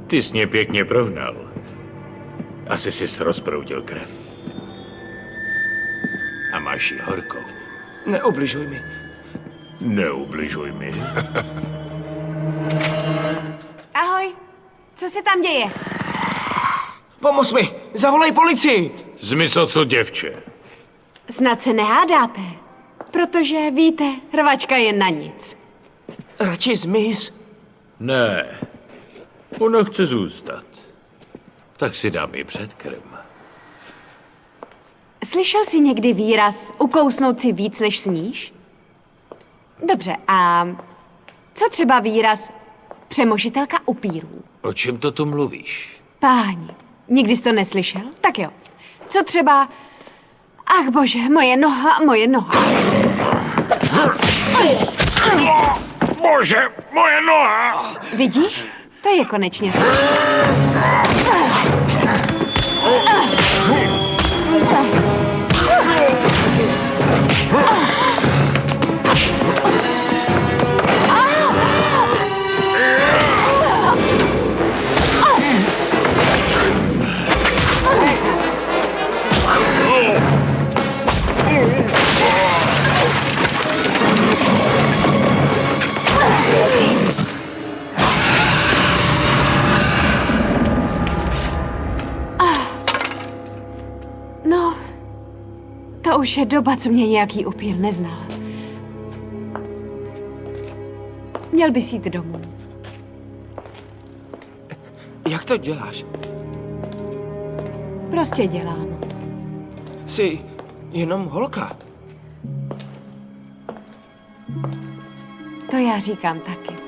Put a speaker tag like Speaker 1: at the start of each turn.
Speaker 1: Ty jsi mě pěkně prohnal. Asi jsi rozproudil krev. A máš ji horkou.
Speaker 2: Neubližuj mi.
Speaker 1: Neubližuj mi.
Speaker 3: Ahoj, co se tam děje?
Speaker 2: Pomoz mi! Zavolej policii!
Speaker 1: Zmiz odsud, děvče.
Speaker 3: Snad se nehádáte, protože víte, rvačka je na nic.
Speaker 2: Radši zmiz.
Speaker 1: Ne, ona chce zůstat. Tak si dám i předkrm.
Speaker 3: Slyšel jsi někdy výraz ukousnout si víc, než sníš? Dobře, a co třeba výraz přemožitelka upírů?
Speaker 1: O čem to tu mluvíš?
Speaker 3: Páni, nikdy jsi to neslyšel? Tak jo. Co třeba... Ach bože, moje noha, moje noha.
Speaker 1: Bože, moje noha!
Speaker 3: Vidíš? To je konečně řeč. No, to už je doba, co mě nějaký upír neznal. Měl bys jít domů.
Speaker 2: Jak to děláš?
Speaker 3: Prostě dělám.
Speaker 2: Jsi jenom holka.
Speaker 3: To já říkám taky.